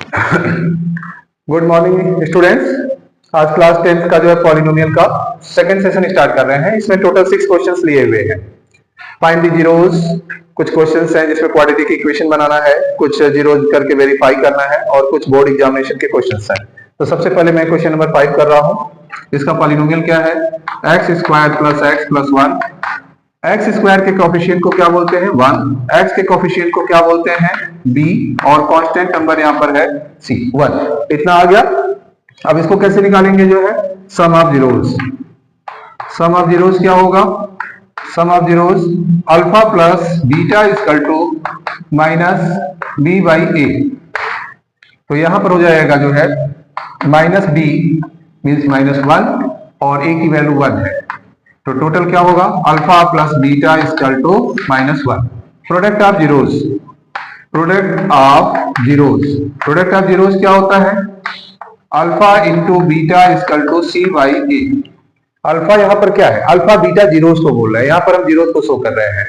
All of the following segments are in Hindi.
Good morning students. आज क्लास 10th का जो है पॉलिनोमियल का सेकंड सेशन स्टार्ट कर रहे हैं। इसमें टोटल 6 क्वेश्चंस लिए हुए हैं। फाइंड द जीरोस, कुछ क्वेश्चंस हैं जिसमें क्वाड्रेटिक इक्वेशन बनाना है, कुछ जीरोस करके वेरीफाई करना है और कुछ बोर्ड एग्जामिनेशन के क्वेश्चंस हैं। तो सबसे पहले मैं क्वेश्चन नंबर 5 कर रहा हूं। इसका पॉलिनोमियल क्या है? X square plus x plus 1। X square के कोफिशिएंट को क्या बोलते हैं? 1। एक्स के कोफिशिएंट को क्या बोलते हैं? b। और कांस्टेंट नंबर यहां पर है c, 1। इतना आ गया। अब इसको कैसे निकालेंगे? जो है sum of zeros. Sum of zeros क्या होगा? Sum of zeros alpha plus beta equal to minus B by A. तो यहां पर हो जाएगा जो है माइनस बी मीन्स माइनस 1 और ए की वैल्यू 1 है। तो टोटल क्या होगा? Alpha plus beta equal to minus 1। Product of zeros, product of zeros, product of zeros क्या होता है? Alpha into beta equal to C by A. Alpha यहाँ पर क्या है? अल्फा बीटा जीरोस को बोल रहा है, यहाँ पर हम जीरोस को शो कर रहे हैं।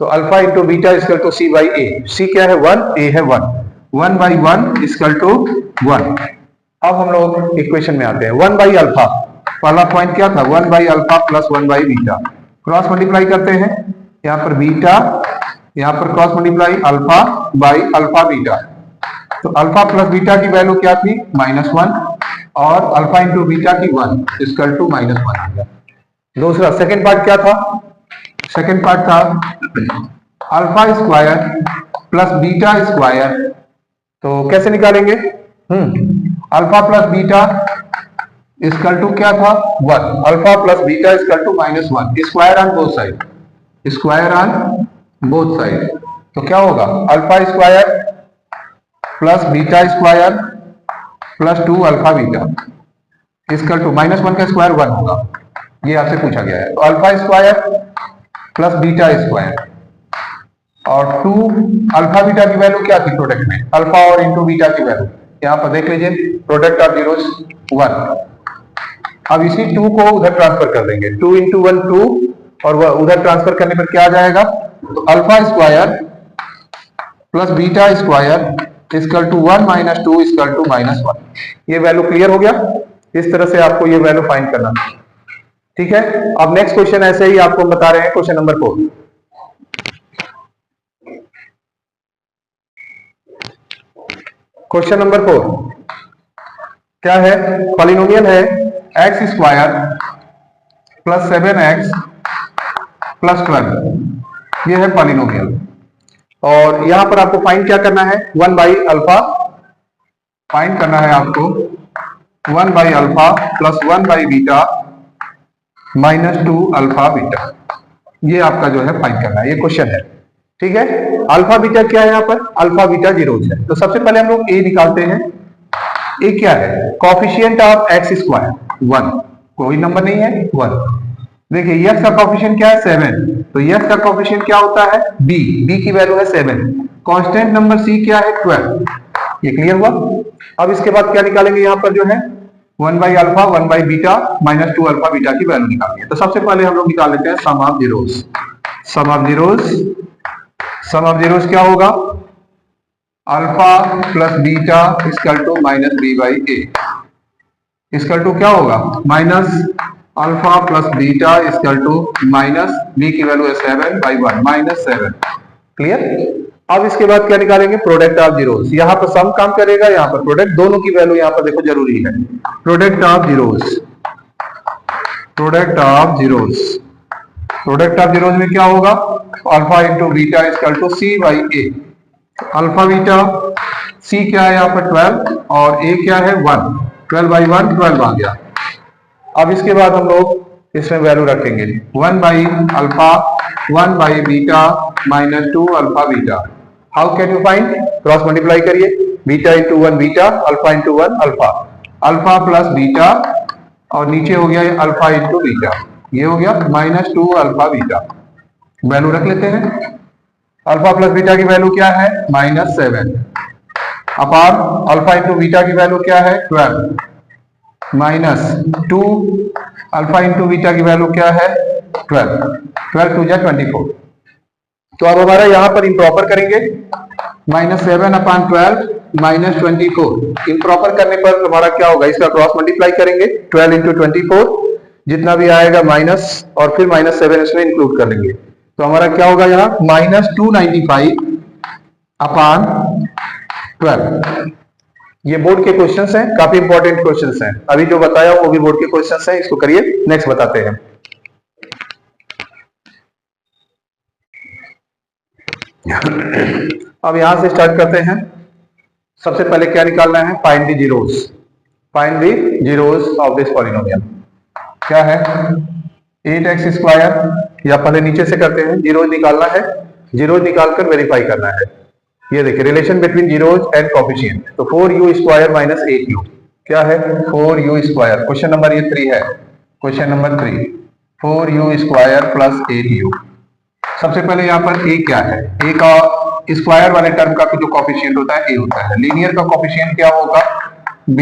तो alpha into beta equal to C by A. C क्या है? 1, ए है 1। 1 बाई 1 इक्वल टू 1। अब हम लोग इक्वेशन में आते हैं। 1 बाई अल्फा, पहला पॉइंट क्या था? 1 by alpha plus 1 by beta. Cross multiply करते हैं, यहाँ पर बीटा, यहाँ पर cross multiply alpha by alpha beta. तो अल्फा प्लस बीटा की वैल्यू क्या थी? -1 और अल्फा इंटू बीटा की 1 इक्वल टू -1 आ गया। दूसरा सेकेंड पार्ट क्या था? सेकेंड पार्ट था alpha square plus beta square. तो कैसे निकालेंगे? Alpha plus beta equal to क्या था? 1। Alpha plus beta equal to -1। Square on both side, square on both side. तो क्या होगा? Alpha square plus beta square plus 2 alpha beta equal to -1 का स्क्वायर 1 होगा। ये आपसे पूछा गया है। तो alpha square plus beta square और 2 अल्फा बीटा की वैल्यू क्या थी प्रोडक्ट में? अल्फा और इंटू बीटा की वैल्यू यहां पर देख लीजिए, प्रोडक्ट ऑफ जीरोस 1। अब इसी 2 को उधर ट्रांसफर कर देंगे। 2 इंटू 1 2 और वह उधर ट्रांसफर करने पर क्या आ जाएगा? तो alpha square plus beta square equal to 1 minus 2 equal to -1। ये वैल्यू क्लियर हो गया? इस तरह से आपको ये वैल्यू फाइंड करना, ठीक है। अब नेक्स्ट क्वेश्चन ऐसे ही आपको बता रहे हैं, क्वेश्चन नंबर 4। क्वेश्चन नंबर 4 क्या है? पॉलिनोमियल है x square plus 7x plus 12। ये है पॉलिनोमियल और यहां पर आपको फाइंड क्या करना है? 1 बाई अल्फा फाइंड करना है आपको। 1 by alpha plus 1 by beta minus 2 alpha beta. ये आपका जो है फाइंड करना है, ये क्वेश्चन है, ठीक है। अल्फा बीटा क्या है? यहाँ पर अल्फा बीटा जीरोस है। तो सबसे पहले हम लोग ए निकालते हैं। ए क्या है? कोफिशिएंट ऑफ एक्स स्क्वायर 1, कोई नंबर नहीं है 1। देखिए एक्स का कोफिशिएंट क्या है? 7। तो एक्स का कोफिशिएंट क्या होता है? b। b की वैल्यू है 7। कांस्टेंट नंबर c क्या है? 12। ये क्लियर हुआ? अब इसके बाद क्या निकालेंगे? यहाँ पर जो है 1 by alpha 1 by beta minus 2 alpha beta की वैल्यू निकालनी है। तो सबसे पहले हम लोग निकाल लेते हैं sum of zeros. Sum of zeros, sum of zeros क्या होगा? Alpha plus beta equal to minus B by A equal to क्या होगा? Minus alpha plus beta equal to minus B की वैल्यू है 7 बाई 1 -7। क्लियर? अब इसके बाद क्या निकालेंगे? Product of zeros. यहाँ पर सम काम करेगा, यहाँ पर प्रोडक्ट, दोनों की वैल्यू यहाँ पर देखो जरूरी है। Product of zeros, product of zeros, product of zeros में क्या होगा? Alpha into beta equal to C by A. Alpha beta, C क्या है यहाँ पर? 12 और ए क्या है? 1। 12 बाई 1 12 आ गया। अब इसके बाद हम लोग इसमें वैल्यू रखेंगे 1 by alpha 1 by beta minus 2 alpha beta. How can you find? Cross multiply करिए, beta into 1 beta, alpha into 1 alpha, alpha plus beta और नीचे हो गया अल्फा इंटू बीटा, ये हो गया -2 अल्फा बीटा। वैल्यू रख लेते हैं। अल्फा प्लस बीटा की वैल्यू क्या है? -7 अपान अल्फा इंटू बीटा की वैल्यू क्या है? 12 माइनस 2 अल्फा इंटू बीटा की वैल्यू क्या है? 12। 12 2 जा 24। तो अब हमारा यहां पर इम्प्रॉपर करेंगे, -7 अपान 12 -24। इम्प्रॉपर करने पर हमारा क्या होगा, इसका क्रॉस मल्टीप्लाई करेंगे 12 इंटू 24, जितना भी आएगा माइनस और फिर -7 इसमें इंक्लूड कर लेंगे, तो हमारा क्या होगा यहाँ -295 अपान 12। ये बोर्ड के क्वेश्चंस हैं, काफी इंपॉर्टेंट क्वेश्चंस हैं। अभी जो बताया वो भी बोर्ड के क्वेश्चंस हैं, इसको करिए। नेक्स्ट बताते हैं। अब यहां से स्टार्ट करते हैं। सबसे पहले क्या निकालना है, find the zeros. Find the zeros of this polynomial. क्या है 8x², या पहले नीचे से करते हैं, जीरोस निकालना है। जीरोस निकालकर वेरीफाई करना है। ये देखिए relation between zeros and coefficient. तो 4u² माइनस 8u क्या है 4u²। क्वेश्चन नंबर ये 3 है। Question number 3 4u² plus 8u। सबसे पहले यहाँ पर a क्या है, a का स्क्वायर वाले टर्म का जो कोफिशिएंट होता है a होता है। लीनियर का कोफिशिएंट क्या होगा b,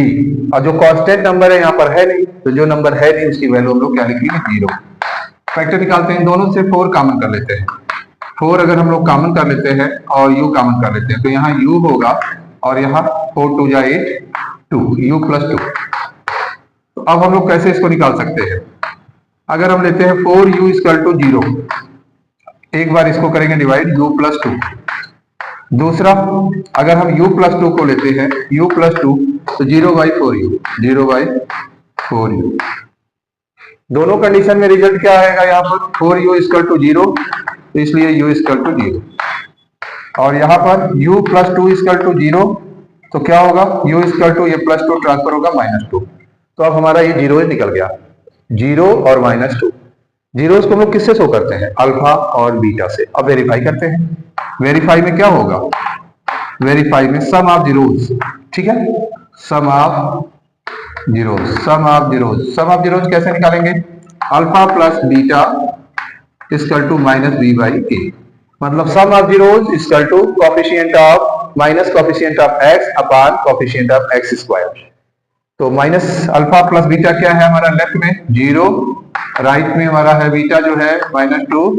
और जो कांस्टेंट नंबर है यहाँ पर है नहीं, तो जो नंबर है नहीं उसकी वैल्यू हम लोग क्या लिखेंगे 0। फैक्टर निकालते हैं, दोनों से 4 कॉमन कर लेते हैं। 4 अगर हम लोग कॉमन कर लेते हैं और u कॉमन कर लेते हैं, तो यहाँ u होगा और यहाँ 4 2 जा 8 2 u प्लस 2। तो अब हम लोग कैसे इसको निकाल सकते हैं, अगर हम लेते हैं 4u = 0, एक बार इसको करेंगे डिवाइड u प्लस 2। दूसरा अगर हम u प्लस 2 को लेते हैं u प्लस 2, तो 0/4u 0/4u। दोनों कंडीशन में रिजल्ट क्या आएगा, यहाँ पर 4u = 0, तो इसलिए u = 0, और यहाँ पर u प्लस 2 = 0, तो क्या होगा u = ये प्लस 2 ट्रांसफर होगा -2। तो अब हमारा ये 0 निकल गया, 0 और -2। जीरोस को हम लोग किससे शो करते हैं, अल्फा और बीटा से। अब वेरीफाई करते हैं। वेरीफाई में क्या होगा, वेरीफाई में सम ऑफ जीरोस, ठीक है, sum of zeros. Sum of zeros, sum of zeros कैसे निकालेंगे, अल्फा प्लस बीटा = -b/a। मतलब sum of zeros = coefficient of minus coefficient of x upon coefficient of x²। तो माइनस अल्फा प्लस बीटा क्या है हमारा, लेफ्ट में 0, राइट में हमारा है बीटा जो है -2,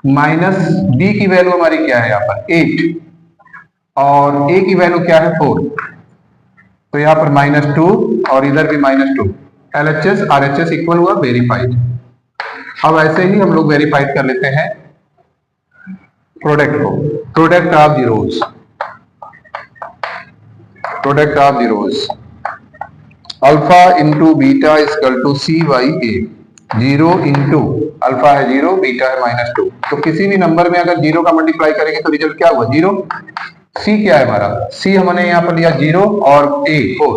माइनस b की वैल्यू हमारी क्या है यहाँ पर 8, और a की वैल्यू क्या है 4, तो यहाँ पर -2 और इधर भी -2। LHS RHS इक्वल हुआ वेरीफाइड। अब ऐसे ही हम लोग वेरीफाइड कर लेते हैं प्रोडक्ट को। Product of zeros, product of zeros, alpha into beta = c/a। 0 into alpha है 0, बीटा है -2, तो किसी भी नंबर में अगर 0 का मल्टीप्लाई करेंगे तो रिजल्ट क्या हुआ 0। c क्या है हमारा, c हमने यहाँ पर लिया 0 और a 4,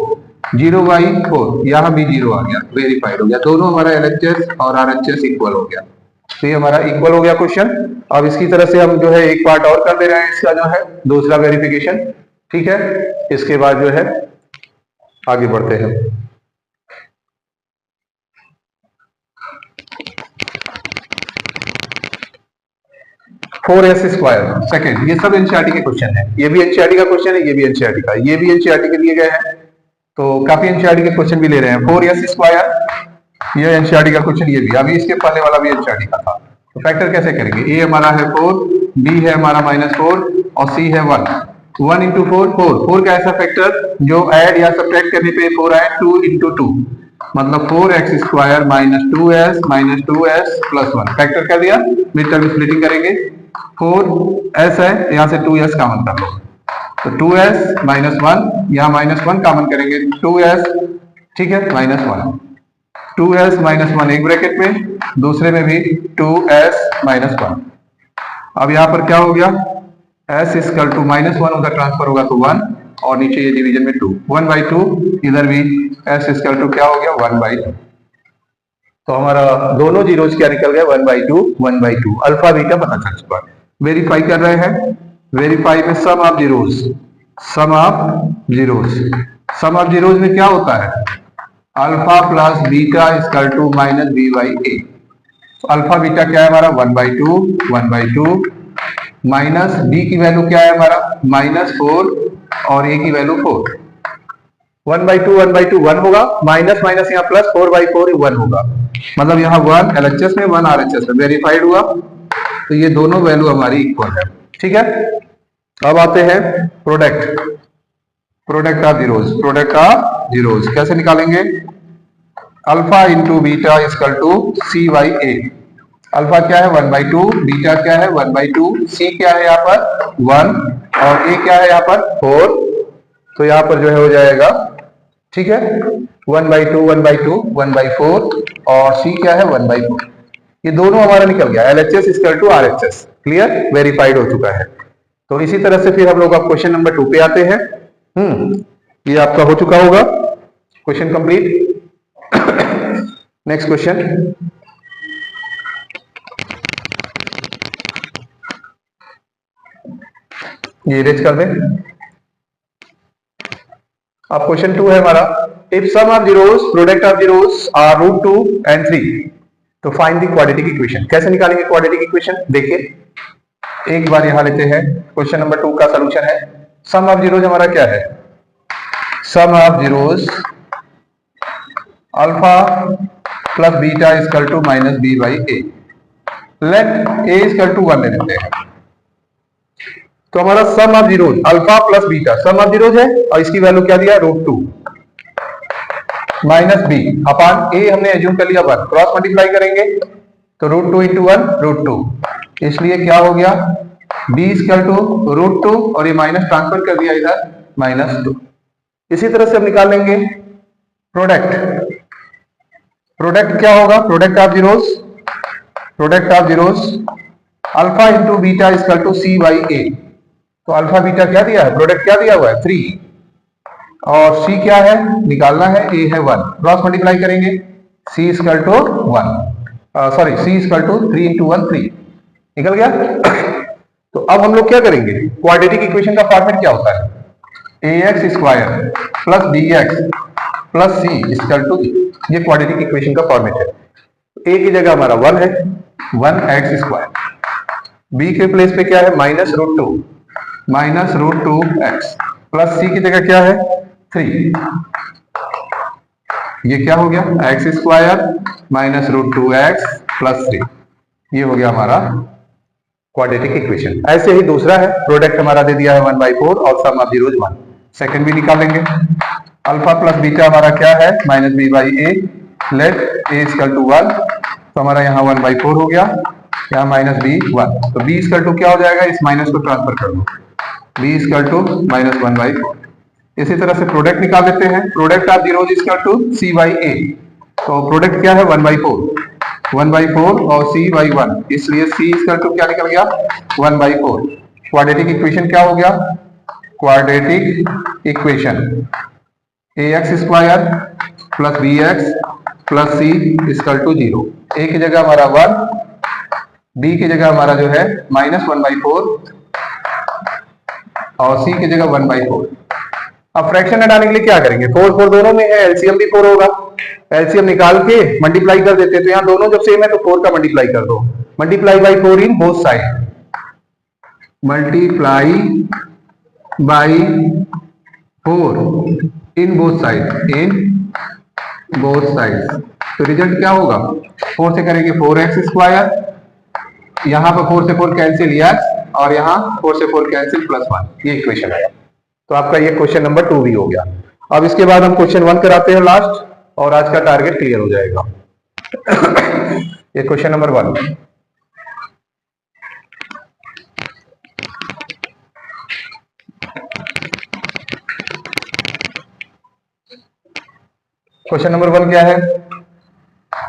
0/4, यहाँ भी 0 आ गया, वेरीफाइड हो गया। दोनों हमारा LHS और RHS इक्वल हो गया, तो ये हमारा इक्वल हो गया क्वेश्चन। अब इसकी तरह से हम जो है एक पार्ट और कर दे रहे हैं, इसका जो है दूसरा वेरिफिकेशन, ठीक है। इसके बाद जो है आगे बढ़ते हैं। फोर एस स्क्वायर सेकेंड, ये सब एनसीईआरटी के क्वेश्चन है। ये भी एनसीईआरटी का क्वेश्चन है, ये भी एनसीईआरटी का, ये भी एनसीईआरटी के लिए गए हैं, तो काफी एनसीईआरटी के क्वेश्चन भी ले रहे हैं। 4s², ये एनसीईआरटी का क्वेश्चन, ये भी अभी इसके पहले वाला भी एनसीईआरटी का था। तो फैक्टर कैसे करेंगे, a हमारा है 4, b है हमारा -4 और c है 1। 1 इंटू 4 4 का ऐसा फैक्टर जो ऐड या सब्ट्रैक्ट करने पे 4 आए, 2 इंटू 2 मतलब 4x² -2s 2s plus 1। Factor कर दिया, मिड टर्म स्प्लिटिंग करेंगे। 4s है, यहाँ से 2s कॉमन कर लो, तो 2s -1, यहाँ -1 कॉमन करेंगे, 2s, ठीक है, -1, 2s -1 एक ब्रैकेट में, दूसरे में भी 2s -1। अब यहाँ पर क्या हो गया, s = -1 उधर ट्रांसफर होगा तो 1, और नीचे ये डिवीजन में 2, 1/2, इधर भी s = क्या हो गया 1/2। तो हमारा दोनों जीरोस क्या निकल गया 1/2 1/2। अल्फा बीटा पता चल चुका। वेरीफाई कर रहे हैं, वेरीफाई में sum of zeros, sum of zeros, sum of zeros में क्या होता है, alpha plus beta = -b/a। Alpha beta क्या है हमारा 1/2 1/2, माइनस b की वैल्यू क्या है हमारा -4 और a की वैल्यू 4। 1/2 1/2 1 होगा, माइनस माइनस यहाँ प्लस 4/4 1 होगा, मतलब यहाँ 1 LHS में 1 RHS में वेरीफाइड हुआ, तो ये दोनों वैल्यू हमारी इक्वल है, ठीक है। अब आते हैं प्रोडक्ट। प्रोडक्ट ऑफ जीरोस कैसे निकालेंगे? Alpha into beta equal to C by A. Alpha क्या है 1/2, बीटा क्या है 1/2, सी क्या है यहाँ पर 1 और ए क्या है यहाँ पर 4। तो यहाँ पर जो है हो जाएगा, ठीक है, 1/2 1/2 1/4 और सी क्या है 1/4। ये दोनों हमारा निकल गया, LHS equal to RHS। Clear, verified हो चुका है। तो इसी तरह से फिर हम लोग अब क्वेश्चन नंबर 2 पे आते हैं। ये आपका हो चुका होगा, क्वेश्चन कंप्लीट। नेक्स्ट क्वेश्चन, ये इरेज कर दें। अब क्वेश्चन 2 है हमारा, if sum of zeros product of zeros are √2 and 3 तो फाइंड द क्वाड्रेटिक इक्वेशन। कैसे निकालेंगे क्वाड्रेटिक इक्वेशन? देखिए एक बार यहां लेते हैं, क्वेश्चन नंबर 2 का सॉल्यूशन है। सम ऑफ जीरोस हमारा क्या है? Sum of zeros alpha plus beta equal to minus B by A. Let A equal to 1 ले लेते हैं। तो हमारा sum of zeros alpha plus beta, sum of zeros है और इसकी वैल्यू क्या दिया √2 माइनस बी अपॉन ए हमने एज्यूम कर लिया 1, क्रॉस मल्टीप्लाई करेंगे तो √2 इंटू 1 √2, इसलिए क्या हो गया b इजकल टू √2 और ये माइनस ट्रांसफर कर दिया इधर -2। इसी तरह से हम निकाल लेंगे प्रोडक्ट। प्रोडक्ट क्या होगा? Product of zeros alpha into beta equal to C by A. तो अल्फा बीटा क्या दिया है? प्रोडक्ट क्या दिया हुआ है 3 और सी क्या है निकालना है, ए है 1, क्रॉस मल्टीप्लाई करेंगे C equal to 1, sorry C equal to 3 into 1 3, निकल गया। तो अब हम लोग क्या करेंगे? क्वाड्रेटिक इक्वेशन का फॉर्मेट क्या होता है? ax square plus bx plus c equal to, ये क्वाड्रेटिक इक्वेशन का फॉर्मेट है। a की जगह हमारा 1 है, 1x स्क्वायर, b के प्लेस पे क्या है -√2x प्लस सी की जगह क्या है 3, ये क्या हो गया x स्क्वायर -√2x प्लस 3, ये हो गया हमारा क्वाड्रेटिक इक्वेशन। ऐसे ही दूसरा है, प्रोडक्ट हमारा दे दिया है 1/4 और सम ऑफ जीरोस 1। सेकंड भी निकाल लेंगे, अल्फा प्लस बीटा हमारा क्या है -b by A. Let A equal to 1, तो हमारा यहाँ 1/4 हो गया, यहाँ -b 1, तो b इजकल टू क्या हो जाएगा, इस माइनस को ट्रांसफर कर दो, b इजकल टू -1/4। इसी तरह से प्रोडक्ट निकाल लेते हैं, product of zeros equal to c by A. तो प्रोडक्ट क्या है 1/4 और c बाई 1, इसलिए c इजकल टू क्या निकल गया 1/4। क्वाड्रेटिक इक्वेशन क्या हो गया? Quadratic equation ax square plus bx plus c equal to 0। a की जगह हमारा 1, b की जगह हमारा जो है -1/4 और c की जगह 1/4। अब फ्रैक्शन हटाने के लिए क्या करेंगे? 4 दोनों में है, एलसीएम भी 4 होगा, एलसीएम निकाल के मल्टीप्लाई कर देते हैं। तो यहाँ दोनों जब सेम है तो 4 का मल्टीप्लाई कर दो, multiply by 4 in both side, multiply by 4 in both side, तो रिजल्ट क्या होगा? 4 से करेंगे 4x स्क्वायर, यहाँ पर 4 से 4 कैंसिल x और यहाँ 4 से 4 कैंसिल +1, ये इक्वेशन है। तो आपका ये क्वेश्चन नंबर 2 भी हो गया। अब इसके बाद हम क्वेश्चन 1 कराते हैं लास्ट, और आज का टारगेट क्लियर हो जाएगा। ये क्वेश्चन नंबर 1, क्वेश्चन नंबर 1 क्या है?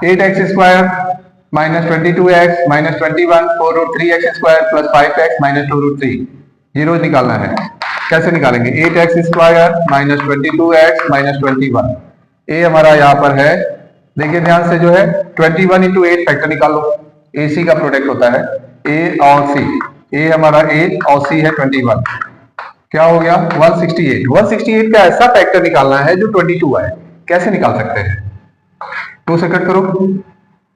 8x square -22x -21 4√3x square plus 5x -2√3, zero निकालना है। कैसे निकालेंगे? 8x स्क्वायर -22x -21, ए हमारा यहाँ पर है, देखिए ध्यान से, जो है 21 इंटू 8 फैक्टर निकालो, ए सी का प्रोडक्ट होता है ए और सी, ए हमारा 8 और सी है 21, क्या हो गया 168। 168 का ऐसा फैक्टर निकालना है जो 22 है। कैसे निकाल सकते हैं? 2 से कट करो,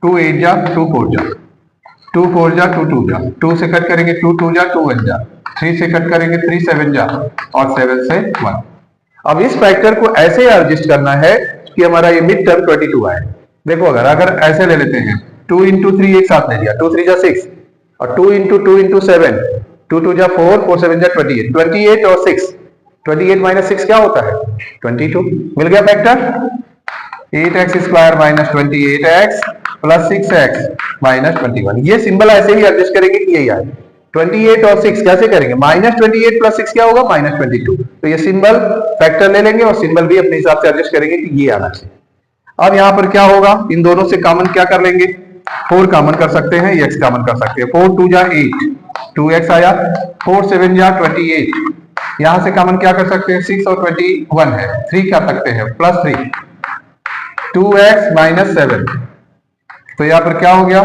2 8 जा 2 4 जा, 2 4 जा 2 2 जा, 2 से कट करेंगे 2 2 जा 2 1 जा, 3 से कट करेंगे 3 7 जा और 7 से 1। अब इस फैक्टर को ऐसे एडजस्ट करना है कि हमारा ये मिड टर्म 22 आए। देखो अगर ऐसे ले लेते हैं, 2 इंटू 3 एक साथ ले लिया, 2 3 जा 6 और 2 इंटू 7, 2 2 जा 4 4 7 जा 28, 28 और 6 28 माइनस 6 क्या होता है 22। मिल गया factor 8x square minus 28x plus 6x minus 21। ये सिंबल ऐसे ही एडजस्ट करेंगे कि यही आए 28 और 6 कैसे करेंगे माइनस 28 प्लस 6 क्या होगा माइनस 22। तो ये सिंबल फैक्टर ले लेंगे और सिंबल भी अपने हिसाब से एडजस्ट करेंगे कि ये आना चाहिए। अब यहां पर क्या होगा इन दोनों से कॉमन क्या कर लेंगे 4 कॉमन कर सकते हैं x कॉमन कर सकते हैं 4 2 जा 8 2x आया 4 7 जा 28 यहां से कॉमन क्या कर सकते हैं 6 और 21 है 3 कर सकते हैं प्लस 3 2x माइनस 7 तो यहां पर क्या हो गया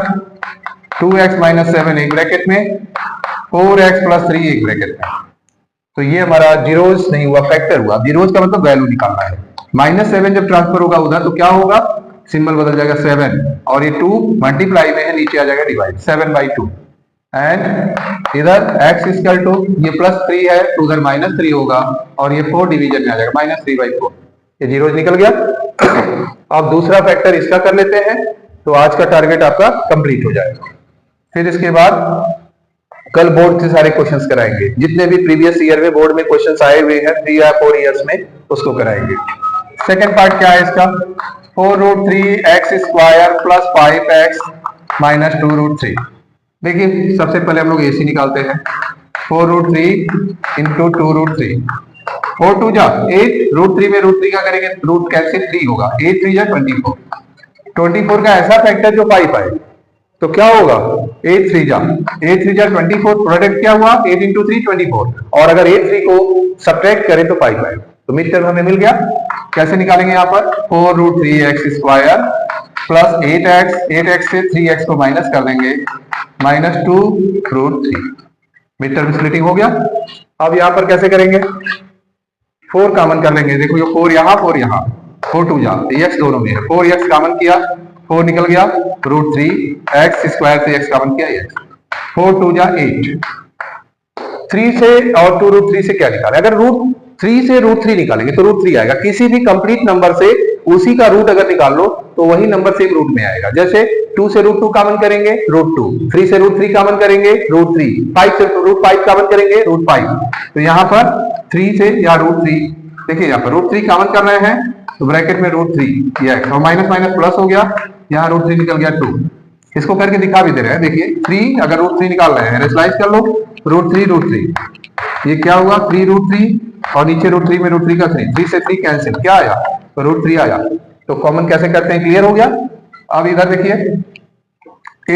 2x माइनस 7 एक ब्रैकेट में 4x प्लस 3 एक ब्रैकेट में। तो ये हमारा जीरोज नहीं हुआ फैक्टर हुआ। जीरोज का मतलब वैल्यू निकालना है। माइनस 7 जब ट्रांसफर होगा उधर तो क्या होगा सिंबल बदल जाएगा 7 और ये 2 मल्टीप्लाई में है नीचे आ जाएगा डिवाइड 7/2 एंड इधर x इक्वल टू ये प्लस 3 है तो उधर माइनस 3 होगा और ये 4 डिवीजन में आ जाएगा माइनस 3/4 ये जीरोज निकल गया। अब दूसरा फैक्टर इसका कर लेते हैं तो आज का टारगेट आपका कंप्लीट हो जाएगा। फिर इसके बाद कल बोर्ड से सारे क्वेश्चंस कराएंगे जितने भी प्रीवियस ईयर में बोर्ड में क्वेश्चंस आए हुए हैं 3 या 4 इयर्स में उसको कराएंगे। सेकंड पार्ट क्या है इसका 4√3x square plus 5x minus 2√3। देखिए सबसे पहले हम लोग AC निकालते हैं 4√3 इंटू 2√3 4 2 जा 8 √3 में √3 का करेंगे रूट कैंसिल 3 होगा 8 3 जा 24 का ऐसा फैक्टर जो 5 आए तो क्या होगा 8 3 जा 24 प्रोडक्ट क्या हुआ 8 इंटू 3 24 और अगर 8 3 को सब्ट्रैक्ट करें तो 5 आएगा। तो मिड टर्म हमें मिल गया। कैसे निकालेंगे यहाँ पर 4√3x स्क्वायर प्लस 8x से 3x को माइनस कर देंगे माइनस 2√3 मिड टर्म स्प्लिटिंग हो गया। अब यहाँ पर कैसे करेंगे 4 कॉमन कर लेंगे। देखो ये 4 यहाँ 4 यहाँ 4 2 जा x दोनों में है 4x कॉमन किया 4 निकल गया √3 x स्क्वायर से x कॉमन किया x 4 2 जा 8 3 से और 2√3 से क्या निकाले अगर √3 से √3 निकालेंगे तो √3 आएगा। किसी भी कंप्लीट नंबर से उसी का रूट अगर निकाल लो तो वही नंबर सेम रूट में आएगा। जैसे 2 से √2 कॉमन करेंगे √2 3 से √3 कॉमन करेंगे √3 5 से √5 कॉमन करेंगे √5। तो यहाँ पर 3 से या √3 देखिए यहाँ पर √3 कॉमन कर रहे हैं तो ब्रैकेट में √3 ये और माइनस माइनस प्लस हो गया यहाँ √3 निकल गया 2। इसको करके दिखा भी दे रहे हैं देखिए 3 अगर √3 निकाल रहे हैं रेशनलाइज कर लो √3 ये क्या हुआ 3√3 और नीचे √3 में √3 का 3 से 3 कैंसिल क्या आया तो √3 आया। तो कॉमन कैसे करते हैं क्लियर हो गया। अब इधर देखिए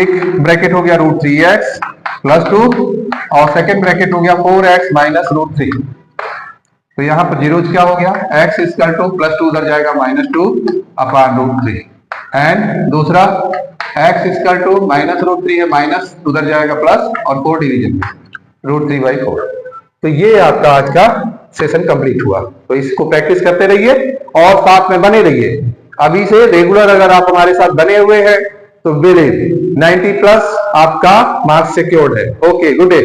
एक ब्रैकेट हो गया √3x प्लस 2 और सेकेंड ब्रैकेट हो गया 4x माइनस √3। तो यहाँ पर जीरोज क्या हो गया x इक्वल टू प्लस 2 उधर जाएगा माइनस 2 अपॉन √3 एंड दूसरा x इक्वल टू माइनस √3 है माइनस उधर जाएगा प्लस और 4 डिवीजन √3/4। तो ये आपका आज का सेशन कंप्लीट हुआ। तो इसको प्रैक्टिस करते रहिए और साथ में बने रहिए। अभी से रेगुलर अगर आप हमारे साथ बने हुए हैं तो बिलीव 90 प्लस आपका मार्क्स सिक्योर्ड है। Okay good day.